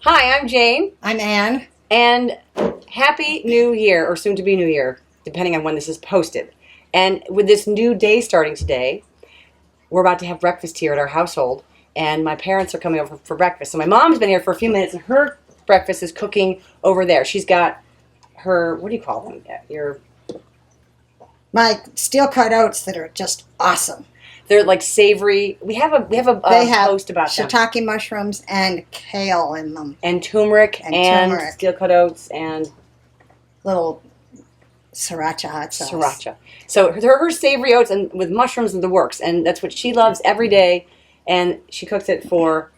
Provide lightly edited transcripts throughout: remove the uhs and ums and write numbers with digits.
Hi, I'm Jane, I'm Ann. and Happy New Year, or soon to be New Year, depending on when this is posted. And with this new day starting today, we're about to have breakfast here at our household, and my parents are coming over for breakfast. So my mom's been here for a few minutes, and her breakfast is cooking over there. She's got her, what do you call them? My steel cut oats that are just awesome. They're like savory. We have a They have post about them. shiitake mushrooms and kale in them. And turmeric and steel cut oats and little sriracha hot sauce. Sriracha. So her savory oats and with mushrooms and the works, and that's what she loves every day. And she cooks it for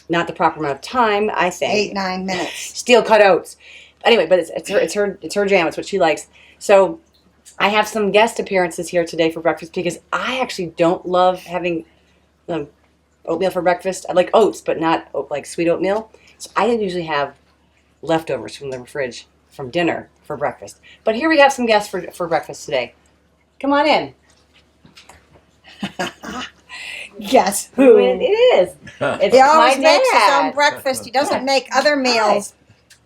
not the proper amount of time, I think. 8-9 minutes. Steel cut oats. Anyway, but it's her jam. It's what she likes. So I have some guest appearances here today for breakfast because I actually don't love having oatmeal for breakfast. I like oats, but not like sweet oatmeal. So I usually have leftovers from the fridge from dinner for breakfast. But here we have some guests for breakfast today. Come on in. Guess who it is? It's he always my makes his dad. own breakfast. He doesn't make other meals,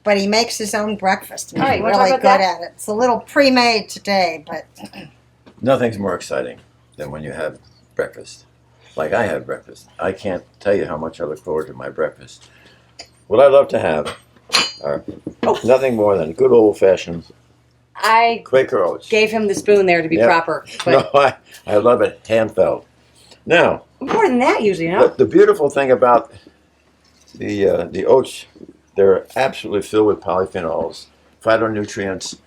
but he makes his own breakfast. And All right, he's you wanna talk really about good that? at it. It's a little pre-made today, but Nothing's more exciting than when you have breakfast. Like I have breakfast. I can't tell you how much I look forward to my breakfast. What I love to have are nothing more than good old-fashioned I Quaker oats. gave him the spoon there to be Yep. proper. But No, I love it hand-felled. Now, more than that usually, you know? the beautiful thing about the oats, they're absolutely filled with polyphenols, phytonutrients,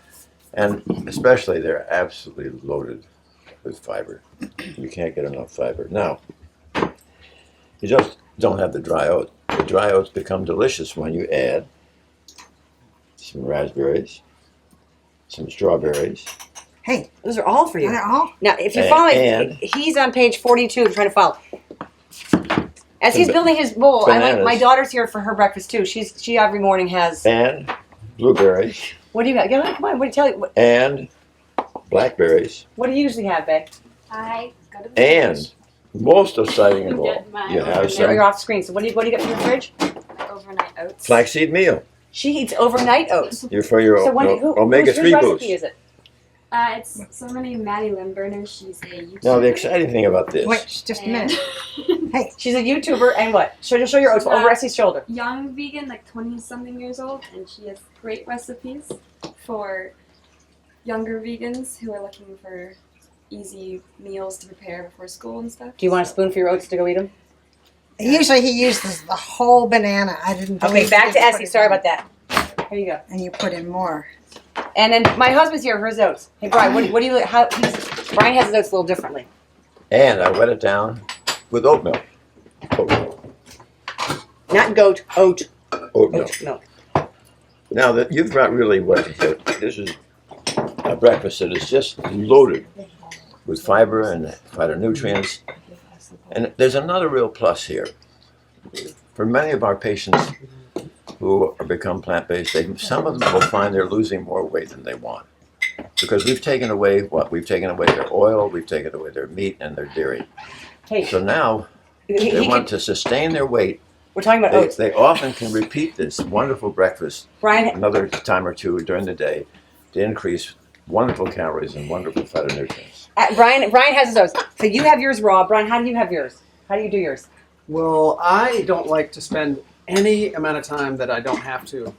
and especially they're absolutely loaded with fiber. You can't get enough fiber. Now, you just don't have the dry oats. The dry oats become delicious when you add some raspberries, some strawberries. hey, Those are all for you. they're all. Now, if you And- follow, and- he's on page 42 trying to follow. As he's building his bowl, Bananas. my daughter's here for her breakfast too. She every morning has. And blueberries, What do you got? Come on, what do you tell you? and blackberries, What do you usually have, babe? I go to the and fridge, most exciting of all, Get my you have overnight- You're some off screen. So what do you got from your fridge? overnight oats. flaxseed meal. She eats overnight oats. You're for your So whose omega-3 recipe boost. is it? It's somebody, Maddie Limburner. She's a YouTuber. Now, the exciting thing about this, Wait, just a minute. Hey, She's a YouTuber and what? Show your oats over Essie's shoulder. young vegan, like 20-something years old, and she has great recipes for younger vegans who are looking for easy meals to prepare before school and stuff. Do you want a spoon for your oats to go eat them? usually he uses the whole banana. I didn't. Okay, believe back he to did put Essie. it Sorry in. about that. Here you go. And you put in more. And then my husband's here for his oats. Hey, Brian, what do you? Brian has his oats a little differently. and I wet it down with oat milk. Oat milk. Not goat, oat Oat milk. milk. Now, that you've got really what this is a breakfast that is just loaded with fiber and phytonutrients. And there's another real plus here. For many of our patients who become plant-based, some of them will find they're losing more weight than they want. Because we've taken away what? We've taken away their oil, we've taken away their meat and their dairy. Hey, So now they want to sustain their weight. we're talking about oats. They often can repeat this wonderful breakfast Brian, another time or two during the day to increase wonderful calories and wonderful phytonutrients. Brian has his oats. So you have yours raw. Brian, how do you have yours? How do you do yours? Well, I don't like to spend any amount of time that I don't have to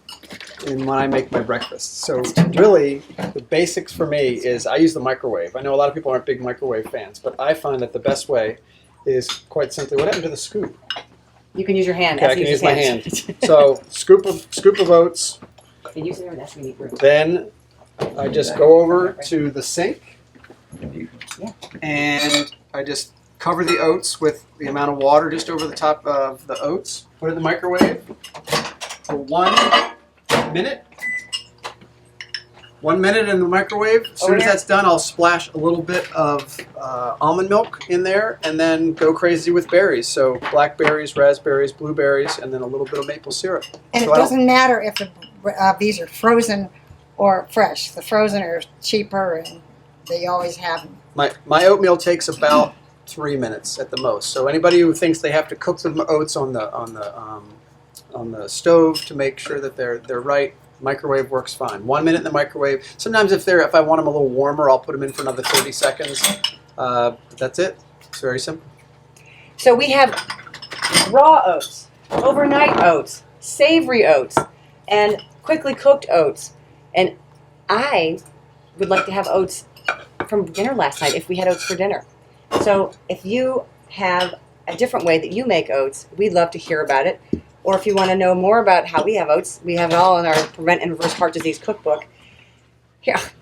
when I make my breakfast. So really, the basics for me is I use the microwave. I know a lot of people aren't big microwave fans, but I find that the best way is quite simply, what happened to the scoop? You can use your hand. Okay, I Essie can use uses my his hand. So scoop of oats, You use it or that's what we need room. then I just go over to the sink Yeah. and I just cover the oats with the amount of water just over the top of the oats. Put it in the microwave for 1 minute. 1 minute in the microwave. As soon as that's done, I'll splash a little bit of almond milk in there and then go crazy with berries. So blackberries, raspberries, blueberries, and then a little bit of maple syrup. And So it I don't- doesn't matter if these are frozen or fresh. The frozen are cheaper, and they always have them. My oatmeal takes about 3 minutes at the most. So anybody who thinks they have to cook the oats on the the stove to make sure that they're right. Microwave works fine. 1 minute in the microwave. Sometimes if I want them a little warmer, I'll put them in for another 30 seconds. But that's it. It's very simple. So we have raw oats, overnight oats, savory oats, and quickly cooked oats. And I would like to have oats from dinner last night if we had oats for dinner. So if you have a different way that you make oats, we'd love to hear about it. Or if you want to know more about how we have oats, we have it all in our Prevent and Reverse Heart Disease cookbook.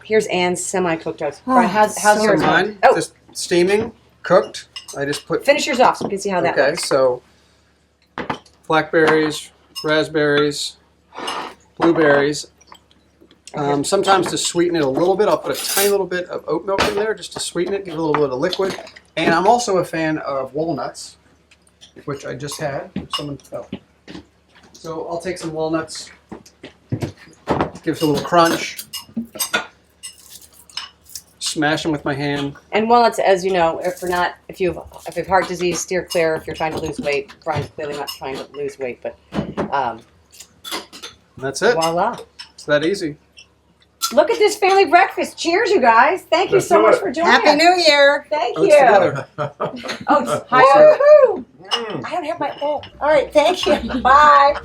Here's Anne's semi-cooked oats. Brian, how's so yours? Mine, Oh, just steaming, cooked. I just put. finish yours off so we can see how that Okay, looks. so blackberries, raspberries, blueberries. Sometimes to sweeten it a little bit, I'll put a tiny little bit of oat milk in there just to sweeten it, give it a little bit of liquid. And I'm also a fan of walnuts, which I just had. So I'll take some walnuts, gives it a little crunch, smash them with my hand. And walnuts, as you know, if you have heart disease, steer clear. If you're trying to lose weight, Brian's clearly not trying to lose weight, but That's it. voila. It's that easy. Look at this family breakfast. Cheers, you guys. Thank you Let's so do much it. for joining Happy us. New Year. Thank Oats you. together. Oats. Hi. Woohoo! I don't have my bowl. All right, thank you. Bye.